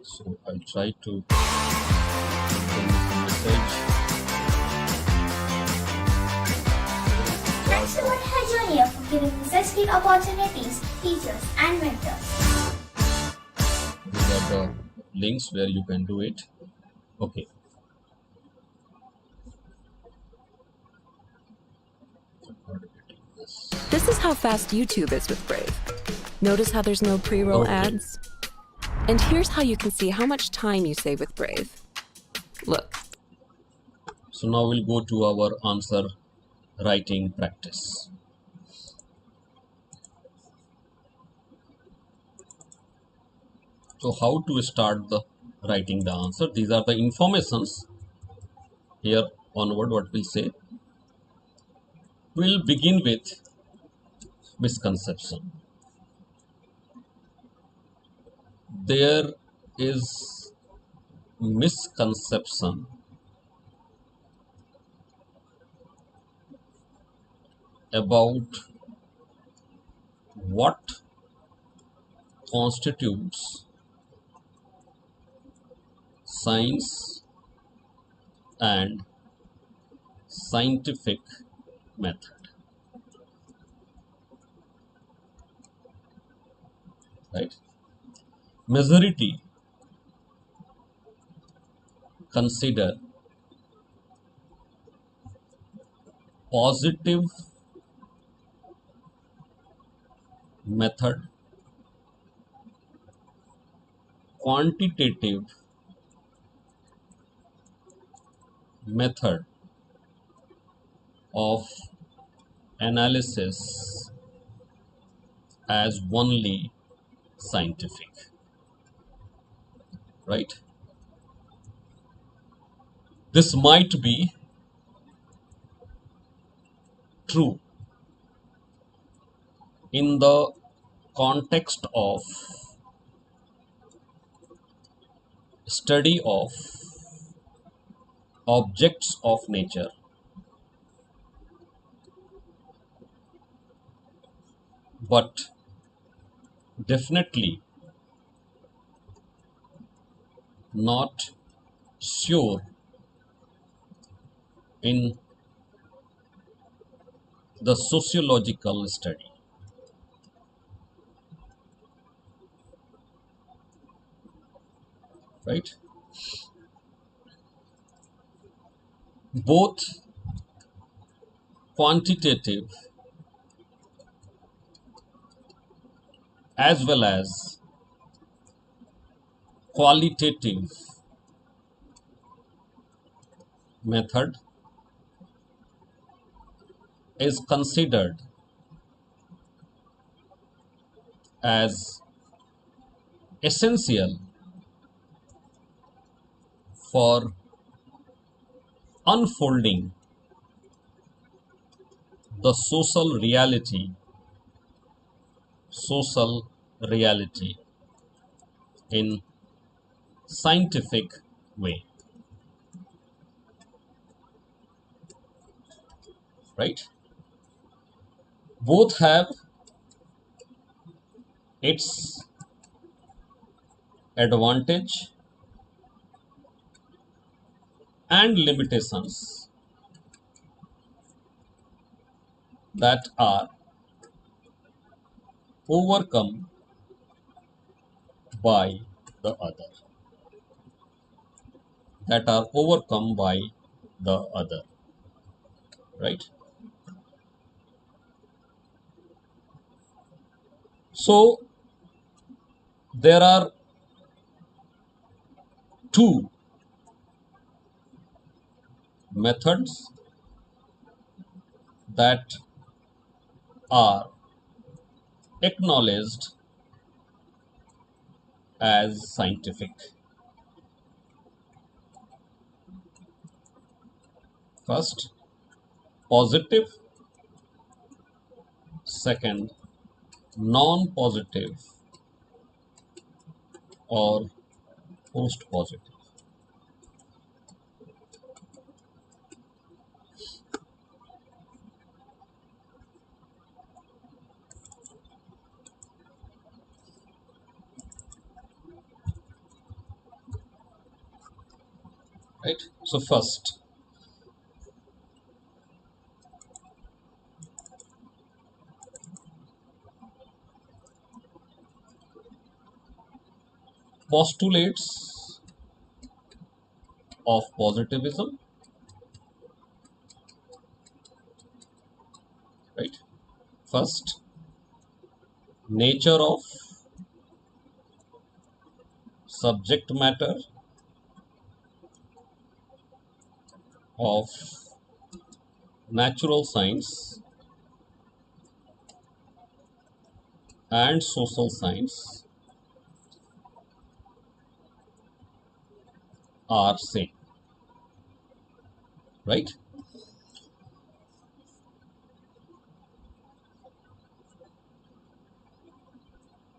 so I'll try to send a message. Thanks to Monica Junior for giving me such great opportunities, teachers and mentors. These are the links where you can do it. Okay. This is how fast YouTube is with Brave. Notice how there's no pre-roll Okay. ads? And here's how you can see how much time you save with Brave. Look. So now we'll go to our answer writing practice. So how to start the writing the answer? These are the informations. Here onward what we'll say. We'll begin with misconception. There is misconception about what constitutes science and scientific method, right? Majority consider positive method, quantitative method of analysis as only scientific, right? This might be true in the context of study of objects of nature, but definitely not sure in the sociological study, right? Both quantitative as well as qualitative method is considered as essential for unfolding the social reality in scientific way, right? Both have its advantage and limitations that are overcome by the other, right? So there are two methods that are acknowledged as scientific. First, positive. Second, non-positive or post-positive, right? So first, postulates of positivism, right? First, nature of subject matter of natural science and social science are same, right?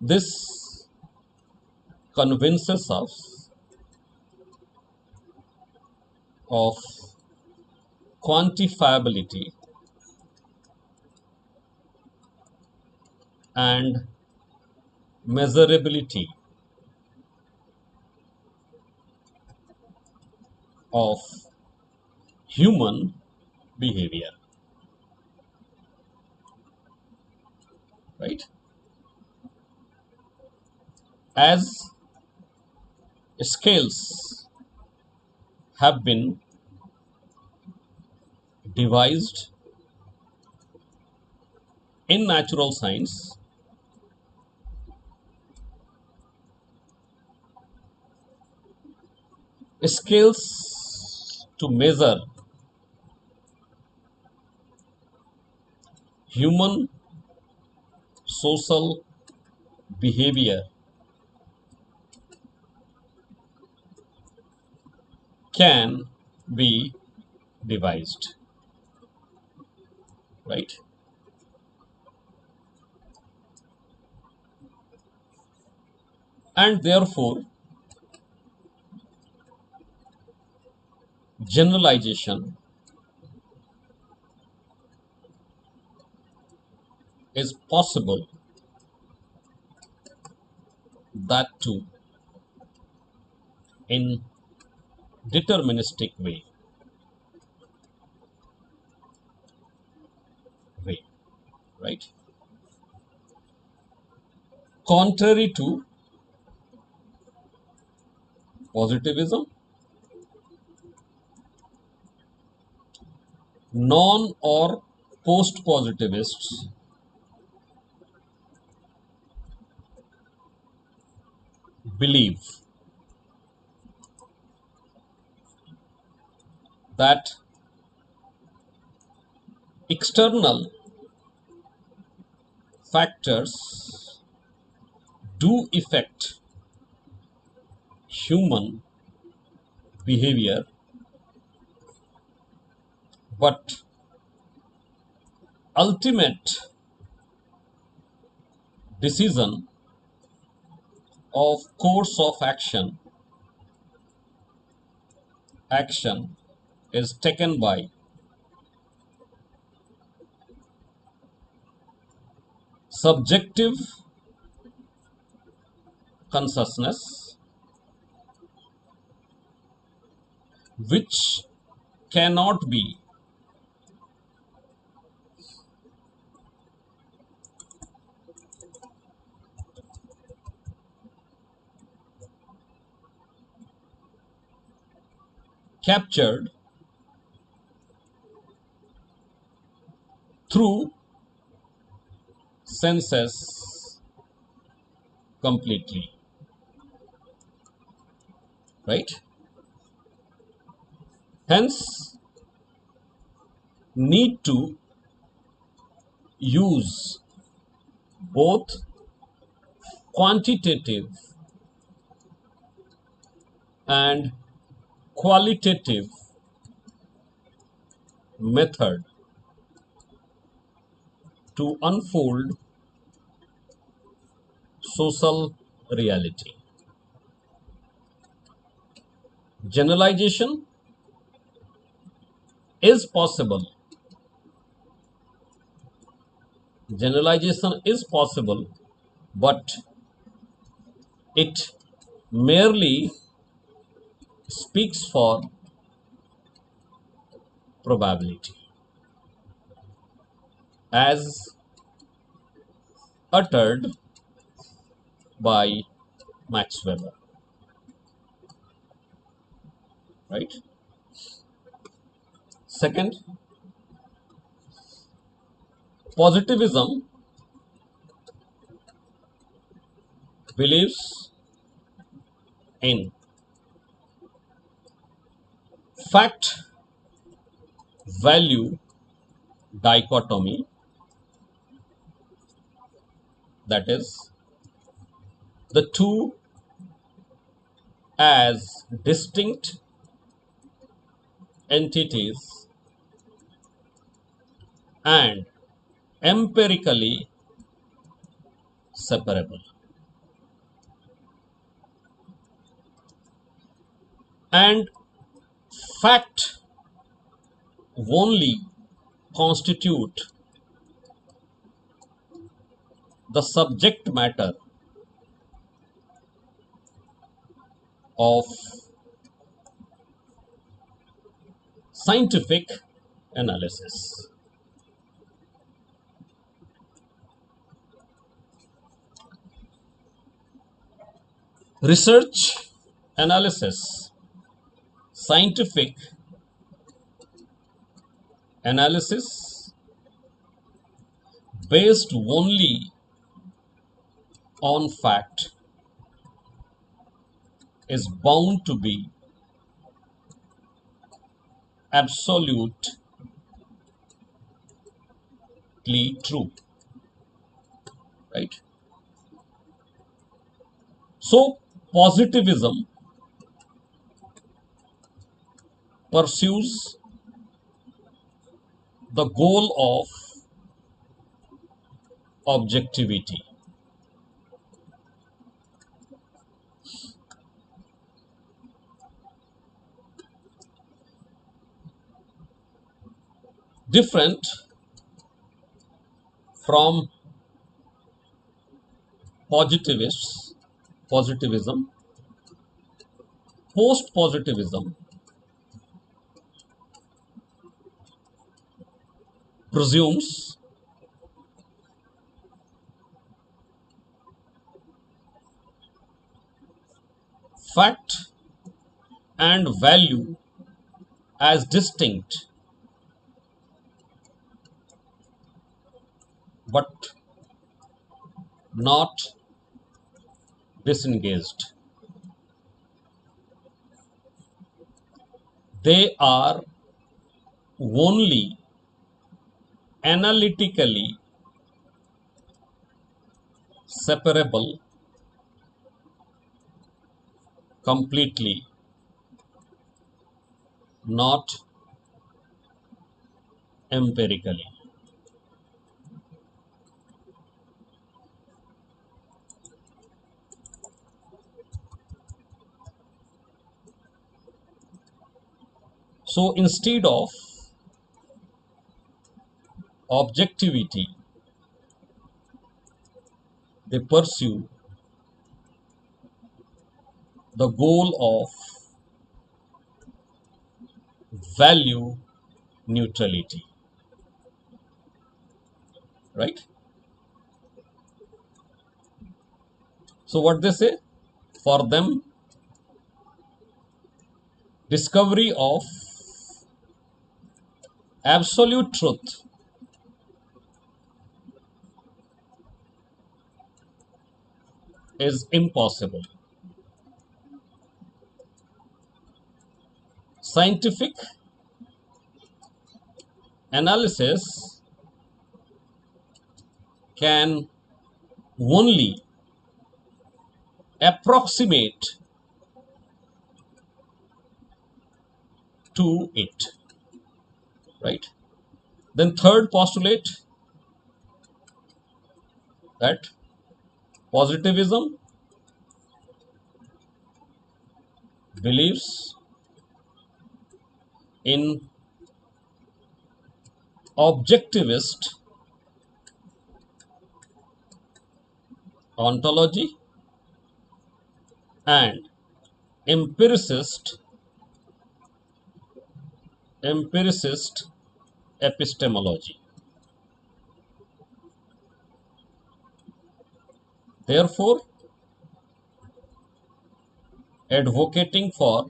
This convinces us of quantifiability and measurability of human behavior, right? As scales have been devised in natural science, scales to measure human social behavior can be devised, right? And therefore, generalization is possible, that too in deterministic way, right? Contrary to positivism, non or post positivists believe that external factors do affect human behavior, but ultimate decision of course of action is taken by subjective consciousness, which cannot be captured through senses completely, right? Hence, need to use both quantitative and qualitative method to unfold social reality. Generalization is possible. Generalization is possible, but it merely speaks for probability as uttered by Max Weber, right? Second, positivism believes in fact value dichotomy, that is, the two as distinct entities and empirically separable. And fact only constitute the subject matter of scientific analysis. Research, analysis, scientific analysis based only on fact is bound to be absolutely true, right? So positivism pursues the goal of objectivity. Different from positivism, post-positivism presumes fact and value as distinct but not disengaged. They are only analytically separable completely, not empirically. So instead of objectivity, they pursue the goal of value neutrality, right? So what they say? For them, discovery of absolute truth is impossible. Scientific analysis can only approximate to it, right? Then third postulate, that positivism believes in objectivist ontology and empiricist epistemology. Therefore, advocating for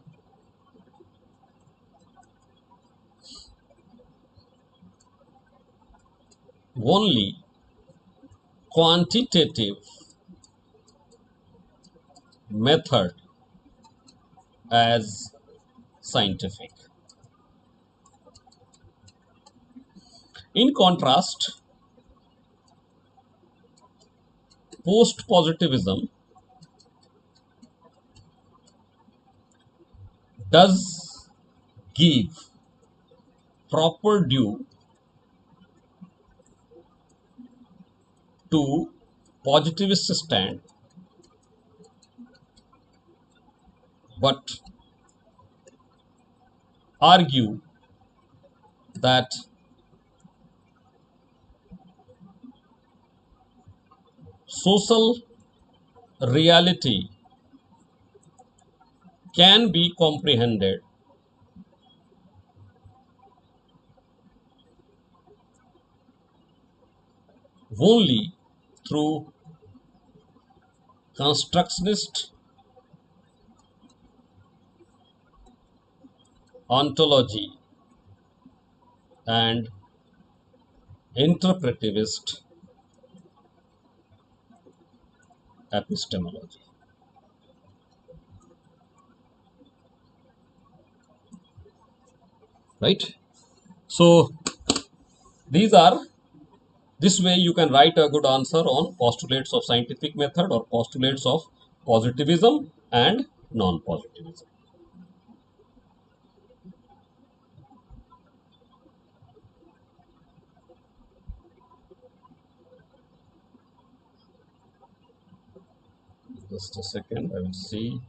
only quantitative method as scientific. In contrast, post-positivism does give proper due to positivist stand, but argue that social reality can be comprehended only through constructionist ontology and interpretivist epistemology. Right? So this way you can write a good answer on postulates of scientific method or postulates of positivism and non-positivism. Just a second, I will see.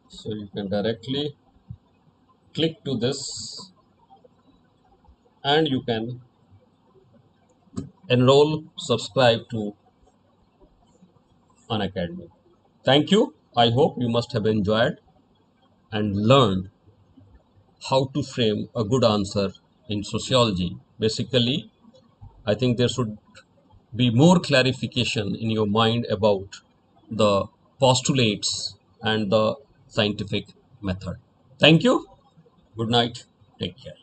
So you can directly click to this and you can enroll, subscribe to Unacademy. Thank you. I hope you must have enjoyed and learned how to frame a good answer in sociology. Basically, I think there should be more clarification in your mind about the postulates and the scientific method. Thank you. Good night. Take care.